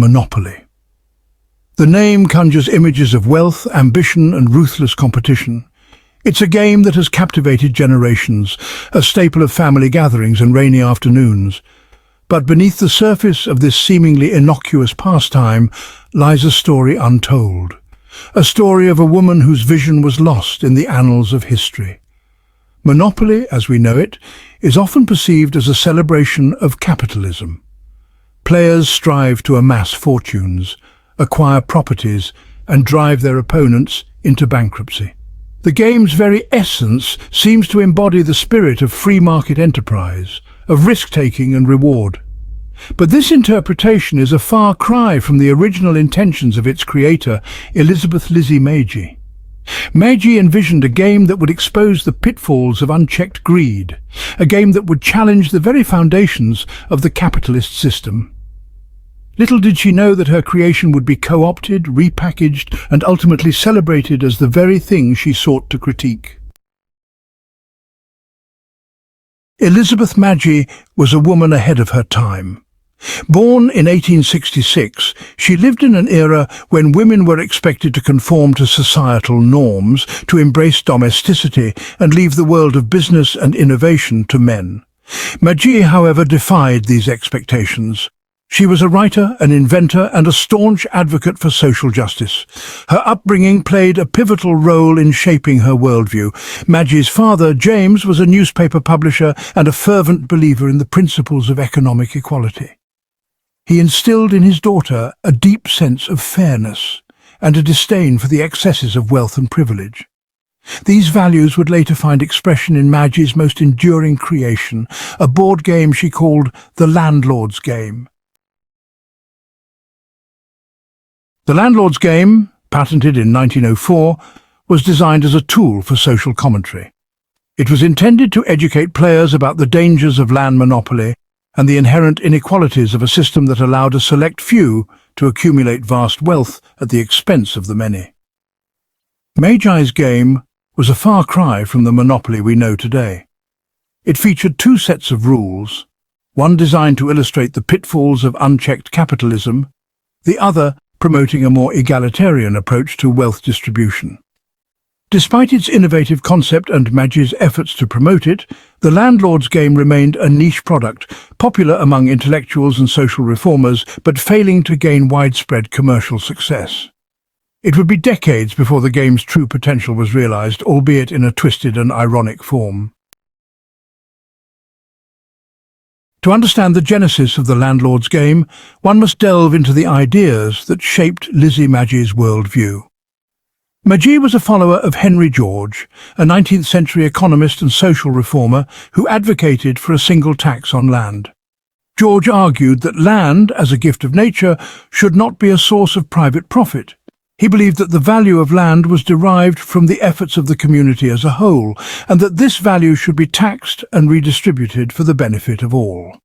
Monopoly. The name conjures images of wealth, ambition, and ruthless competition. It's a game that has captivated generations, a staple of family gatherings and rainy afternoons. But beneath the surface of this seemingly innocuous pastime lies a story untold. A story of a woman whose vision was lost in the annals of history. Monopoly, as we know it, is often perceived as a celebration of capitalism. Players strive to amass fortunes, acquire properties, and drive their opponents into bankruptcy. The game's very essence seems to embody the spirit of free market enterprise, of risk-taking and reward. But this interpretation is a far cry from the original intentions of its creator, Elizabeth Lizzie Magie. Magie envisioned a game that would expose the pitfalls of unchecked greed, a game that would challenge the very foundations of the capitalist system. Little did she know that her creation would be co-opted, repackaged, and ultimately celebrated as the very thing she sought to critique. Elizabeth Magie was a woman ahead of her time. Born in 1866, she lived in an era when women were expected to conform to societal norms, to embrace domesticity and leave the world of business and innovation to men. Magie, however, defied these expectations. She was a writer, an inventor, and a staunch advocate for social justice. Her upbringing played a pivotal role in shaping her worldview. Magie's father, James, was a newspaper publisher and a fervent believer in the principles of economic equality. He instilled in his daughter a deep sense of fairness and a disdain for the excesses of wealth and privilege. These values would later find expression in Magie's most enduring creation, a board game she called the Landlord's game. The Landlord's game, patented in 1904, was designed as a tool for social commentary. It was intended to educate players about the dangers of land monopoly and the inherent inequalities of a system that allowed a select few to accumulate vast wealth at the expense of the many. Magie's game was a far cry from the monopoly we know today. It featured two sets of rules, one designed to illustrate the pitfalls of unchecked capitalism, the other promoting a more egalitarian approach to wealth distribution. Despite its innovative concept and Magie's efforts to promote it, the Landlord's game remained a niche product, popular among intellectuals and social reformers, but failing to gain widespread commercial success. It would be decades before the game's true potential was realized, albeit in a twisted and ironic form. To understand the genesis of the Landlord's game, one must delve into the ideas that shaped Lizzie Magie's worldview. Magie was a follower of Henry George, a 19th-century economist and social reformer who advocated for a single tax on land. George argued that land, as a gift of nature, should not be a source of private profit. He believed that the value of land was derived from the efforts of the community as a whole, and that this value should be taxed and redistributed for the benefit of all.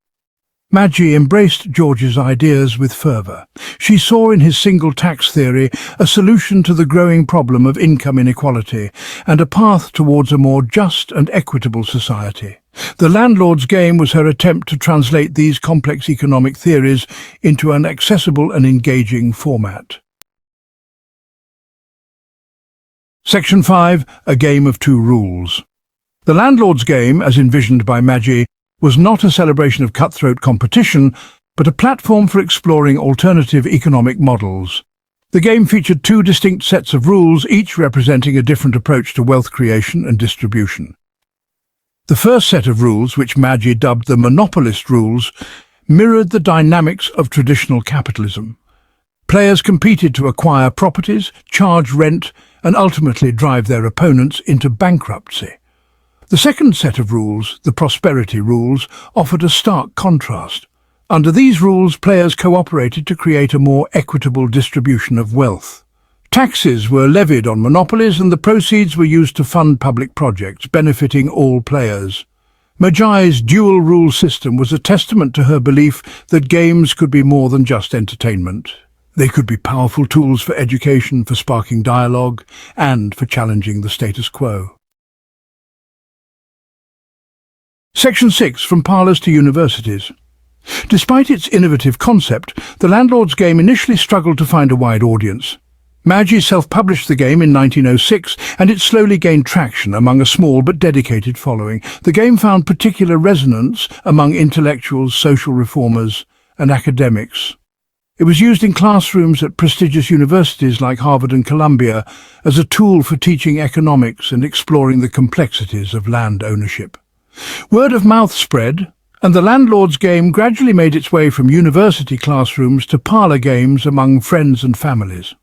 Magie embraced George's ideas with fervour. She saw in his single tax theory a solution to the growing problem of income inequality and a path towards a more just and equitable society. The Landlord's game was her attempt to translate these complex economic theories into an accessible and engaging format. Section 5. A Game of Two Rules. The Landlord's game, as envisioned by Magie, was not a celebration of cutthroat competition, but a platform for exploring alternative economic models. The game featured two distinct sets of rules, each representing a different approach to wealth creation and distribution. The first set of rules, which Magie dubbed the monopolist rules, mirrored the dynamics of traditional capitalism. Players competed to acquire properties, charge rent, and ultimately drive their opponents into bankruptcy. The second set of rules, the prosperity rules, offered a stark contrast. Under these rules, players cooperated to create a more equitable distribution of wealth. Taxes were levied on monopolies and the proceeds were used to fund public projects, benefiting all players. Magie's dual-rule system was a testament to her belief that games could be more than just entertainment. They could be powerful tools for education, for sparking dialogue, and for challenging the status quo. Section 6. From Parlors to Universities. Despite its innovative concept, the Landlord's game initially struggled to find a wide audience. Magie self-published the game in 1906, and it slowly gained traction among a small but dedicated following. The game found particular resonance among intellectuals, social reformers, and academics. It was used in classrooms at prestigious universities like Harvard and Columbia as a tool for teaching economics and exploring the complexities of land ownership. Word of mouth spread, and the Landlord's game gradually made its way from university classrooms to parlor games among friends and families.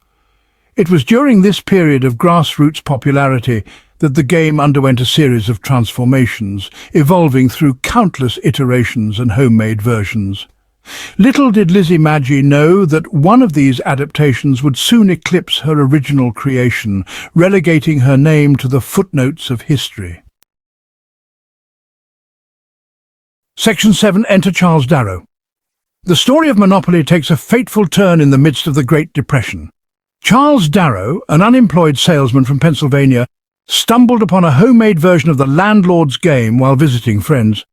It was during this period of grassroots popularity that the game underwent a series of transformations, evolving through countless iterations and homemade versions. Little did Lizzie Magie know that one of these adaptations would soon eclipse her original creation, relegating her name to the footnotes of history. Section 7. Enter Charles Darrow. The story of Monopoly takes a fateful turn in the midst of the Great Depression. Charles Darrow, an unemployed salesman from Pennsylvania, stumbled upon a homemade version of the Landlord's game while visiting friends.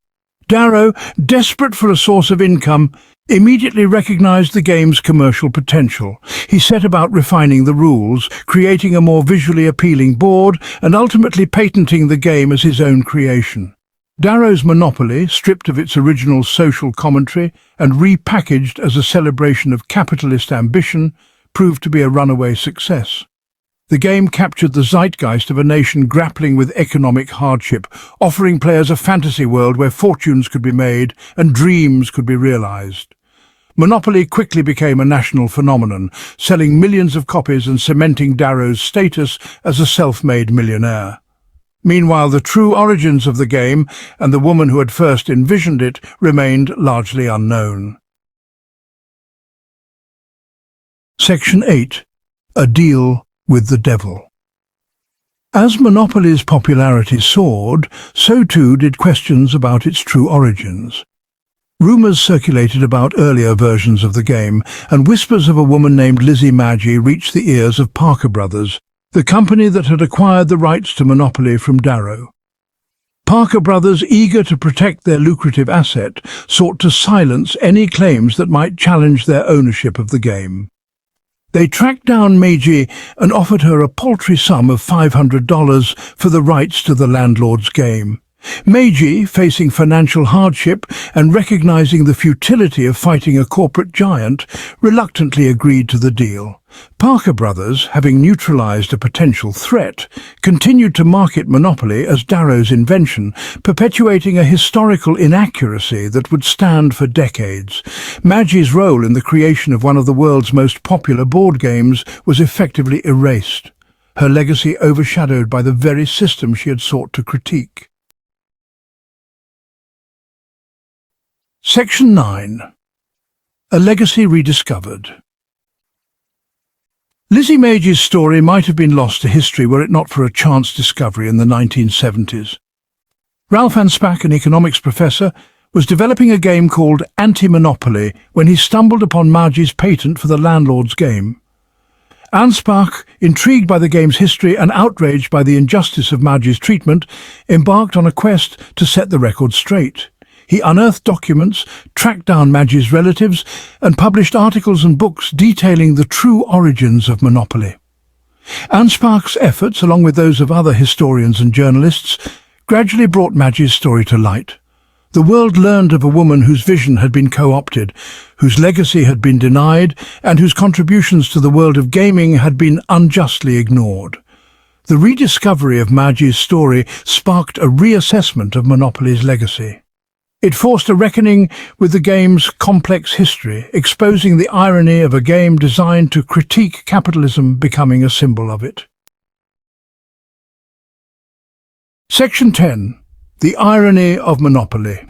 Darrow, desperate for a source of income, immediately recognized the game's commercial potential. He set about refining the rules, creating a more visually appealing board, and ultimately patenting the game as his own creation. Darrow's Monopoly, stripped of its original social commentary and repackaged as a celebration of capitalist ambition, proved to be a runaway success. The game captured the zeitgeist of a nation grappling with economic hardship, offering players a fantasy world where fortunes could be made and dreams could be realized. Monopoly quickly became a national phenomenon, selling millions of copies and cementing Darrow's status as a self-made millionaire. Meanwhile, the true origins of the game and the woman who had first envisioned it remained largely unknown. Section 8. A Deal with the Devil. As Monopoly's popularity soared, so too did questions about its true origins. Rumours circulated about earlier versions of the game, and whispers of a woman named Lizzie Magie reached the ears of Parker Brothers, the company that had acquired the rights to Monopoly from Darrow. Parker Brothers, eager to protect their lucrative asset, sought to silence any claims that might challenge their ownership of the game. They tracked down Magie and offered her a paltry sum of $500 for the rights to the Landlord's game. Magie, facing financial hardship and recognizing the futility of fighting a corporate giant, reluctantly agreed to the deal. Parker Brothers, having neutralized a potential threat, continued to market Monopoly as Darrow's invention, perpetuating a historical inaccuracy that would stand for decades. Magie's role in the creation of one of the world's most popular board games was effectively erased, her legacy overshadowed by the very system she had sought to critique. Section 9. A Legacy Rediscovered. Lizzie Magie's story might have been lost to history were it not for a chance discovery in the 1970s. Ralph Anspach, an economics professor, was developing a game called Anti-Monopoly when he stumbled upon Magie's patent for the Landlord's game. Anspach, intrigued by the game's history and outraged by the injustice of Magie's treatment, embarked on a quest to set the record straight. He unearthed documents, tracked down Magie's relatives, and published articles and books detailing the true origins of Monopoly. Anspach's efforts, along with those of other historians and journalists, gradually brought Magie's story to light. The world learned of a woman whose vision had been co-opted, whose legacy had been denied, and whose contributions to the world of gaming had been unjustly ignored. The rediscovery of Magie's story sparked a reassessment of Monopoly's legacy. It forced a reckoning with the game's complex history, exposing the irony of a game designed to critique capitalism becoming a symbol of it. Section 10. The Irony of Monopoly.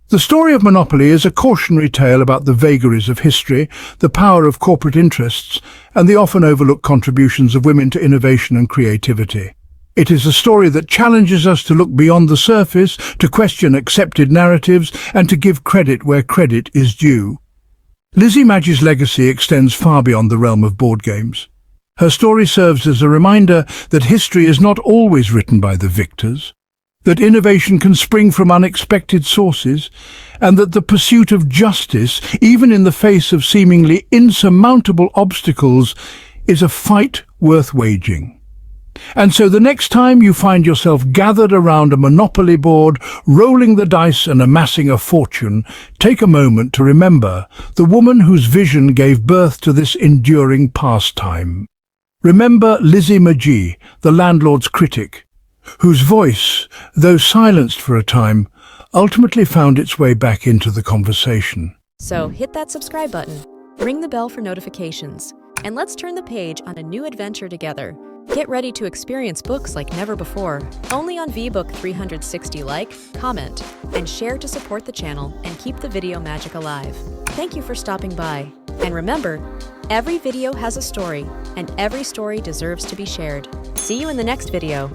The story of Monopoly is a cautionary tale about the vagaries of history, the power of corporate interests, and the often overlooked contributions of women to innovation and creativity. It is a story that challenges us to look beyond the surface, to question accepted narratives, and to give credit where credit is due. Lizzie Magie's legacy extends far beyond the realm of board games. Her story serves as a reminder that history is not always written by the victors, that innovation can spring from unexpected sources, and that the pursuit of justice, even in the face of seemingly insurmountable obstacles, is a fight worth waging. And so the next time you find yourself gathered around a Monopoly board, rolling the dice and amassing a fortune, take a moment to remember the woman whose vision gave birth to this enduring pastime. Remember Lizzie Magie, the landlord's critic, whose voice, though silenced for a time, ultimately found its way back into the conversation. So hit that subscribe button, ring the bell for notifications, and let's turn the page on a new adventure together. Get ready to experience books like never before, only on VBook 360. Like, comment, and share to support the channel and keep the video magic alive. Thank you for stopping by. And remember, every video has a story, and every story deserves to be shared. See you in the next video.